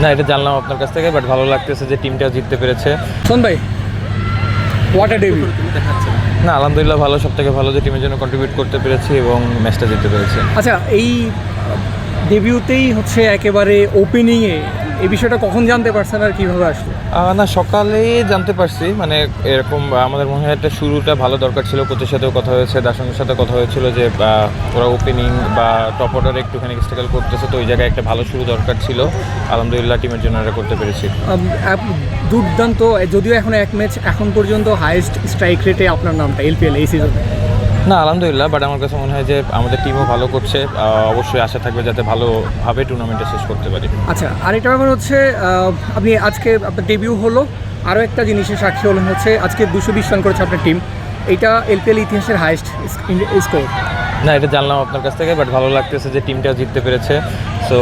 না, এটা জানলাম আপনার কাছ থেকে, বাট ভালো লাগতেছে যে টিমটা জিততে পেরেছে। শোন ভাই, হোয়াট আ ডেবিউ। না, আলহামদুলিল্লাহ ভালো, সব থেকে ভালো যে টিমের জন্য কন্ট্রিবিউট করতে পেরেছি এবং ম্যাচটা জিততে পেরেছি। আচ্ছা, এই ডেবিউতেই হচ্ছে একেবারে ওপেনিংয়ে এই বিষয়টা কখন জানতে পারছেন আর কীভাবে আসলো? না, সকালেই জানতে পারছি, মানে এরকম আমাদের মনে হয় একটা শুরুটা ভালো দরকার ছিল। কোচের সাথেও কথা হয়েছে, দার্শনের সাথে কথা হয়েছিল যে ওরা ওপেনিং বা টপ অর্ডারে একটুখানি স্ট্রাগল করতেছে, তো ওই জায়গায় একটা ভালো শুরু দরকার ছিল। আলহামদুলিল্লাহ টিমের জন্য এটা করতে পেরেছি। দুর্দান্ত, যদিও এখন এক ম্যাচ এখন পর্যন্ত হাইয়েস্ট স্ট্রাইক রেটে আপনার নামটা এলপিএল এই সিজনে। না, আলহামদুলিল্লাহ, বাট আমার কাছে মনে হয় যে আমাদের টিমও ভালো করছে। অবশ্যই আশা থাকবে যাতে ভালোভাবে টুর্নামেন্টটা শেষ করতে পারি। আচ্ছা, আরেকটা ব্যাপার হচ্ছে আপনি আজকে আপনার ডেবিউ হলো, আরও একটা জিনিসের সাক্ষী হলেন হচ্ছে আজকে 220 রান করেছে আপনার টিম। এটা এলপিএল ইতিহাসের হাইয়েস্ট স্কোর। না, এটা জানলাম আপনার কাছ থেকে, বাট ভালো লাগতেছে যে টিমটা জিততে পেরেছে। সো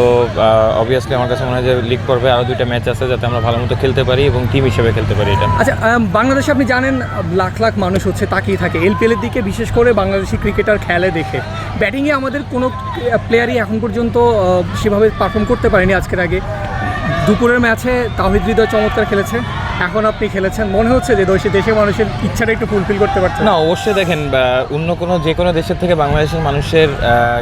অবভিয়াসলি আমার কাছে মনে হয় যে লিগ পর্বে আরও 2টা ম্যাচ আছে, যাতে আমরা ভালো মতো খেলতে পারি এবং টিম হিসেবে খেলতে পারি এটা। আচ্ছা, বাংলাদেশে আপনি জানেন লাখ লাখ মানুষ হচ্ছে তাকিয়ে থাকে এলপিএলের দিকে, বিশেষ করে বাংলাদেশি ক্রিকেটার খেলে দেখে। ব্যাটিংয়ে আমাদের কোনো প্লেয়ারই এখন পর্যন্ত সেভাবে পারফর্ম করতে পারেনি। আজকের আগে দুপুরের ম্যাচে তাওহিদ হৃদয় চমৎকার খেলেছে, এখন আপনি খেলেছেন, মনে হচ্ছে যে দেশের মানুষের ইচ্ছাটা একটু ফুলফিল করতে পারছেন? না, অবশ্যই দেখেন, অন্য যে কোনো দেশের থেকে বাংলাদেশের মানুষের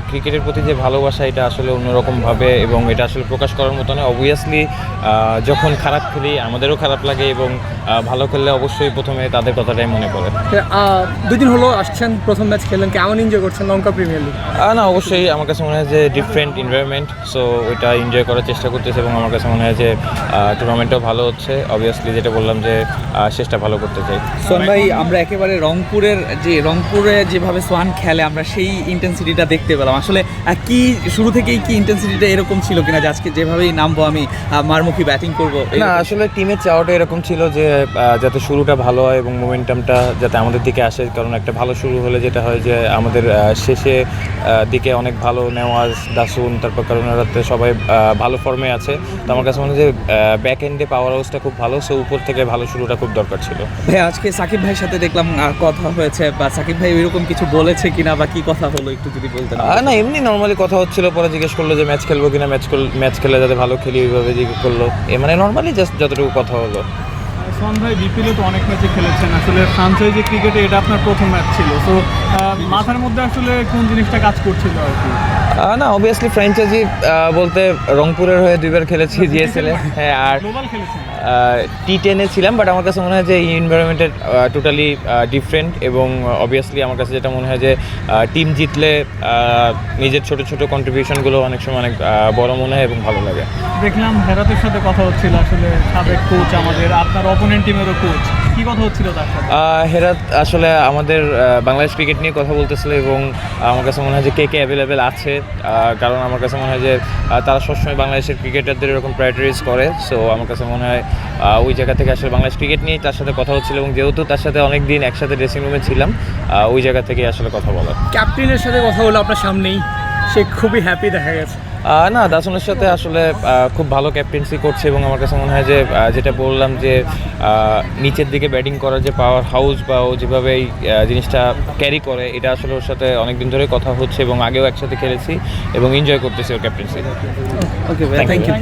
ক্রিকেটের প্রতি যে ভালোবাসা, এটা আসলে অন্যরকমভাবে, এবং এটা আসলে প্রকাশ করার মতো নয়। অবভিয়াসলি যখন খারাপ খেলি আমাদেরও খারাপ লাগে, এবং ভালো খেললে অবশ্যই প্রথমে তাদের কথাটাই মনে পড়ে। 2 দিন হলো আসছেন, প্রথম ম্যাচ খেলেন, কেমন এনজয় করছেন লঙ্কা প্রিমিয়ার লিগ? না, অবশ্যই আমার কাছে মনে হয় যে ডিফারেন্ট এনভায়রনমেন্ট, সো ওইটা এনজয় করার চেষ্টা করতেছে, এবং আমার কাছে মনে হয় যে টুর্নামেন্টটাও ভালো হচ্ছে। অবভিয়াসলি যেটা বললাম যে শেষটা ভালো করতে চাই। সোহান ভাই, আমরা একেবারে রংপুরে যেভাবে সোহান খেলে আমরা সেই ইন্টেন্সিটিটা দেখতে পেলাম। আসলে কি শুরু থেকেই কি ইন্টেন্সিটিটা এরকম ছিল কিনা যে আজকে যেভাবেই নামবো আমি মারমুখী ব্যাটিং করবো? না, আসলে টিমের চাওয়াটা এরকম ছিল যে যাতে শুরুটা ভালো হয় এবং মোমেন্টামটা যাতে আমাদের দিকে আসে, কারণ একটা ভালো শুরু হলে যেটা হয় যে আমাদের শেষে দিকে অনেক ভালো নেওয়াজ, দাসুন, তারপর কারণ রাতে সবাই ভালো ফর্মে আছে। তো আমার কাছে মনে হয় যে ব্যাক এন্ডে পাওয়ার হাউসটা খুব ভালো, সো উপর থেকে ভালো শুরুটা খুব দরকার ছিল। ভাই, আজকে সাকিব ভাইয়ের সাথে দেখলাম কথা হয়েছে, বা সাকিব ভাই এরকম কিছু বলেছে কিনা বা কি কথা হলো একটু যদি বলতেন। না, এমনি নর্মালি কথা হচ্ছিল, পরে জিজ্ঞেস করলো যে ম্যাচ খেলবো কিনা, ম্যাচ খেলে যাতে ভালো খেলি ওইভাবে জিজ্ঞেস করলো। মানে নর্মালি জাস্ট যতটুকু কথা হলো। সোহান ভাই, বিপিএলে তো অনেক ম্যাচে খেলেছেন, আসলে ফ্রাঞ্চাইজি ক্রিকেটে এটা আপনার প্রথম ম্যাচ ছিল, তো মাথার মধ্যে আসলে কোন জিনিসটা কাজ করছিল আর কি? না, অবভিয়াসলি ফ্র্যাঞ্চাইজি বলতে রংপুরের হয়ে 2বার খেলেছি জিএসএলে, হ্যাঁ, আর গ্লোবাল খেলেছেন, T10-এ ছিলাম। বাট আমার কাছে মনে হয় যে এই এনভায়রনমেন্টের টোটালি ডিফারেন্ট, এবং অবভিয়াসলি আমার কাছে যেটা মনে হয় যে টিম জিতলে নিজের ছোট ছোট কন্ট্রিবিউশনগুলো অনেক সময় অনেক বড় মনে হয় এবং ভালো লাগে। দেখলাম হেরাতের সাথে কথা হচ্ছিল, আসলে সাবেক কোচ আমাদের, আপনার অপোনেন্ট টিমেরও কোচ, কি কথা হচ্ছিল তার সাথে? হেরাত আসলে আমাদের বাংলাদেশ ক্রিকেট নিয়ে কথা বলতেছিল, এবং আমার কাছে মনে হয় যে কে অ্যাভেলেবেল আছে, কারণ আমার কাছে মনে হয় যে তারা সবসময় বাংলাদেশের ক্রিকেটারদের এরকম প্রায়োরিটাইজ করে। সো আমার কাছে মনে হয় ওই জায়গা থেকে আসলে বাংলাদেশ ক্রিকেট নিয়ে তার সাথে কথা হচ্ছিল, এবং যেহেতু তার সাথে অনেক দিন একসাথে ড্রেসিং রুমে ছিলাম, ওই জায়গা থেকে আসলে কথা বলা। ক্যাপ্টেনের সাথে কথা হলো আপনার সামনেই, সে খুবই হ্যাপি দেখা গেছে। না, দাসনের সাথে আসলে খুব ভালো ক্যাপ্টেন্সি করছে, এবং আমার কাছে মনে হয় যে যেটা বললাম যে নিচের দিকে ব্যাটিং করার যে পাওয়ার হাউস বা ও যেভাবে এই জিনিসটা ক্যারি করে, এটা আসলে ওর সাথে অনেক দিন ধরে কথা হচ্ছে, এবং আগেও একসাথে খেলেছি এবং এনজয় করতেছি ওর ক্যাপ্টেন্সি। Okay, thank you.